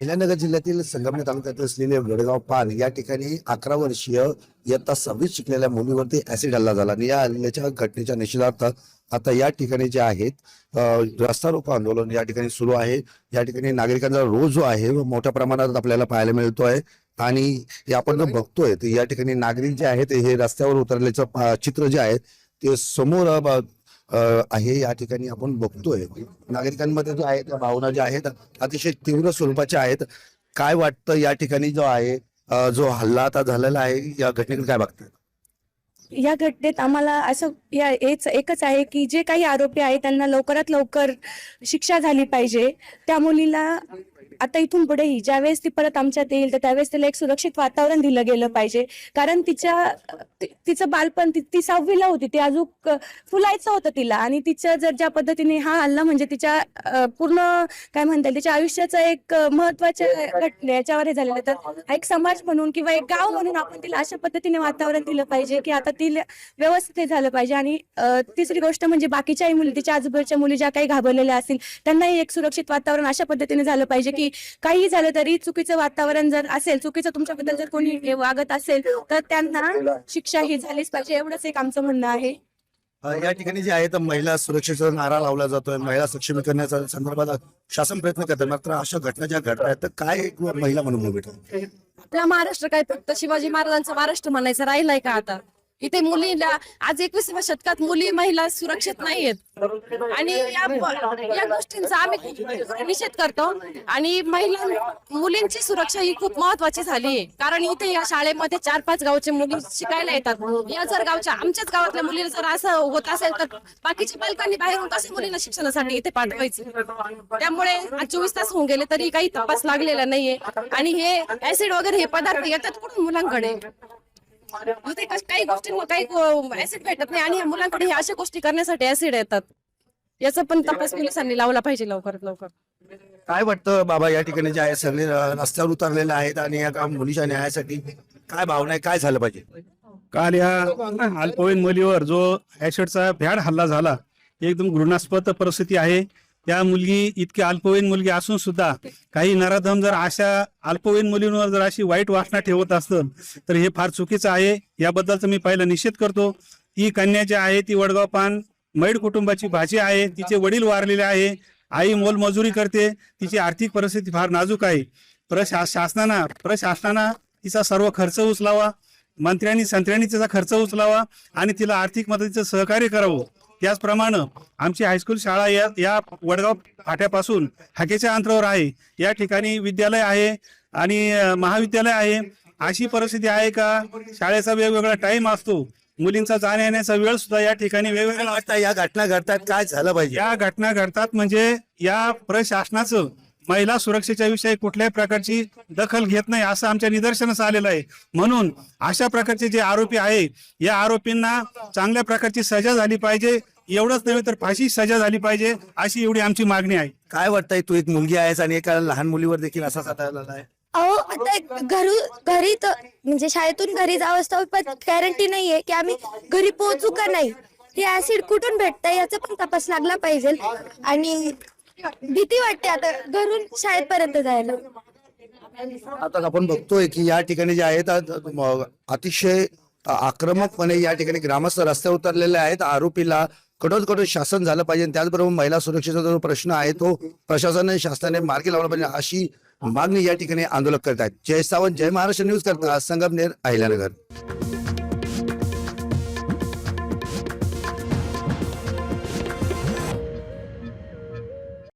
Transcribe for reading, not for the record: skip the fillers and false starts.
अहिल्यानगर जिल्ह्यातील संगमनेर तालुक्यात असलेले वडगाव पान या ठिकाणी 11 वर्षीय इयत्ता 26 शिकलेल्या मुलीवरती ऍसिड हल्ला झाला आणि या हल्ल्याच्या घटनेच्या निषेधार्थ आता या ठिकाणी जे आहेत रस्ता रोको आंदोलन या ठिकाणी सुरू आहे। या ठिकाणी नागरिकांचा रोज जो आहे मोठ्या प्रमाणात आपल्याला पाहायला मिळतोय आणि हे आपण जो बघतोय तर या ठिकाणी नागरिक जे आहेत हे रस्त्यावर उतरल्याचं चित्र जे आहे ते समोर आहे। या ठिकाणी आपण बघतोय नागरिकांमध्ये जो आहे त्या भावना ज्या आहेत अतिशय तीव्र स्वरूपाच्या आहेत। काय वाटतं या ठिकाणी जो आहे जो हल्ला आता झालेला आहे या घटनेकडे काय बघतात? या घटनेत आम्हाला असं एकच आहे की जे काही आरोपी आहेत त्यांना लवकरात लवकर शिक्षा झाली पाहिजे। त्या मुलीला आता इथून पुढेही ज्यावेळेस ती परत आमच्यात येईल तर त्यावेळेस तिला एक सुरक्षित वातावरण दिलं गेलं पाहिजे, कारण तिचं बालपण ती 6वीला होती, ती अजून फुलायचं होतं तिला, आणि तिचं जर ज्या पद्धतीने हा हल्ला म्हणजे तिच्या पूर्ण काय म्हणता येईल तिच्या आयुष्याचा एक महत्वाच्या घटने याच्यावर हे झालेलं, तर एक समाज म्हणून किंवा एक गाव म्हणून आपण तिला अशा पद्धतीने वातावरण दिलं पाहिजे की आता ती व्यवस्थित झालं पाहिजे। आणि तिसरी गोष्ट म्हणजे बाकीच्याही मुली, तिच्या आजूबाजूच्या मुली ज्या काही घाबरलेल्या असतील त्यांनाही एक सुरक्षित वातावरण अशा पद्धतीने झालं पाहिजे की काही झालं तरी चुकीचं वातावरण जर असेल, चुकीचं तुमच्याबद्दल जर कोणी वागत असेल तर त्यांना शिक्षा ही झालीच पाहिजे, एवढंच एक आमचं म्हणणं आहे। या ठिकाणी जे आहे तर महिला सुरक्षेचा नारा लावला जातोय, महिला सक्षमीकरणाच्या संदर्भात शासन प्रयत्न करतात, मात्र अशा घटना ज्या घडत आहेत तर काय महिला म्हणून भेटत आपला महाराष्ट्र काय फक्त शिवाजी महाराजांचा महाराष्ट्र म्हणायचं राहिलाय का? आता इथे मुलीला आज 21व्या शतकात महिला सुरक्षित नाहीयेत आणि या गोष्टींचा आम्ही निषेध करतो। आणि मुलींची सुरक्षा ही खूप महत्वाची झाली आहे, कारण इथे या शाळेमध्ये 4-5 गावचे मुली शिकायला येतात। या जर आमच्याच गावातल्या मुलीला जर असं होत असेल तर बाकीच्या पालकांनी बाहेरून कसे मुलींना शिक्षणासाठी इथे पाठवायचं? त्यामुळे आज 24 तास होऊन गेले तरी काही तपास लागलेला नाहीये आणि हे ऍसिड वगैरे हे पदार्थ येतात कुठून मुलांकडे? काही गोष्टींना काही ऍसिड भेटत नाही आणि मुलांकडे अशा गोष्टी करण्यासाठी ऍसिड येतात। याचा पण तपास पोलिसांनी लावला पाहिजे लवकरात लवकर। काय वाटतं बाबा या ठिकाणी जे आहे सगळे रस्त्यावर उतरलेले आहेत आणि या मुलीच्या न्यायासाठी काय भावना आहे, काय झालं पाहिजे? काल या अल्पवयीन मुलीवर जो ऍसिडचा भ्याड हल्ला झाला एकदम घृणास्पद परिस्थिती आहे। त्या मुलगी इतकी अल्पवयीन मुलगी असून सुद्धा काही नराधम जर अशा अल्पवयीन मुलींवर जर अशी वाईट वासना ठेवत असतं तर हे फार चुकीचं आहे। याबद्दलचा मी पहिला निषेध करतो। ही कन्या जी आहे ती वडगाव पान मैड कुटुंबाची भाची आहे, तिचे वडील वारलेले आहे, आई मोलमजुरी करते, तिची आर्थिक परिस्थिती फार नाजूक आहे। प्रशासनानं तिचा सर्व खर्च उचलावा, मंत्र्यांनी संत्र्यांनी तिचा खर्च उचलावा आणि तिला आर्थिक मदतीचं सहकार्य करावं। त्याचप्रमाणे आमची हायस्कूल शाळा या वडगाव फाट्यापासून हाकेच्या अंतरावर आहे। या ठिकाणी विद्यालय आहे आणि महाविद्यालय आहे। अशी परिस्थिती आहे का शाळेचा वेगवेगळा टाइम असतो, मुलींचा जाण्या येण्याचा वेळ सुद्धा या ठिकाणी वेगवेगळा असता। या घटना घडतात, काय झालं पाहिजे? या घटना घडतात म्हणजे या प्रशासनाचं महिला सुरक्षेच्या विषयी कुठल्याही प्रकारची दखल घेत नाही असं आमच्या निदर्शनास आलेलं आहे। म्हणून अशा प्रकारचे जे आरोपी आहे या आरोपींना चांगल्या प्रकारची सजा झाली पाहिजे, एवढंच नव्हे तर फाशी सजा झाली पाहिजे, अशी एवढी आमची मागणी आहे। काय वाटतंय, तू एक मुलगी आहेस आणि एका लहान मुलीवर देखील असा झाला आहे? अहो आता घरी तर म्हणजे शाळेतून घरी जावं पण गॅरंटी नाहीये की आम्ही घरी पोहोचू का नाही। हे ऍसिड कुठून भेटतंय याचा पण तपास लागला पाहिजे आणि भीती वाटते आता घरून शाळेपर्यंत जायला। आता आपण बघतोय की या ठिकाणी जे आहेत अतिशय आक्रमकपणे या ठिकाणी ग्रामस्थ रस्त्यावर उतरलेले आहेत। आरोपीला कठोर शासन झालं पाहिजे, त्याचबरोबर महिला सुरक्षेचा जो प्रश्न आहे तो प्रशासनाने शासनाने मार्गी लावला पाहिजे अशी मागणी या ठिकाणी आंदोलक करत आहेत। जय सावंत, जय महाराष्ट्र न्यूज करता संगमनेर, अहिल्यानगर।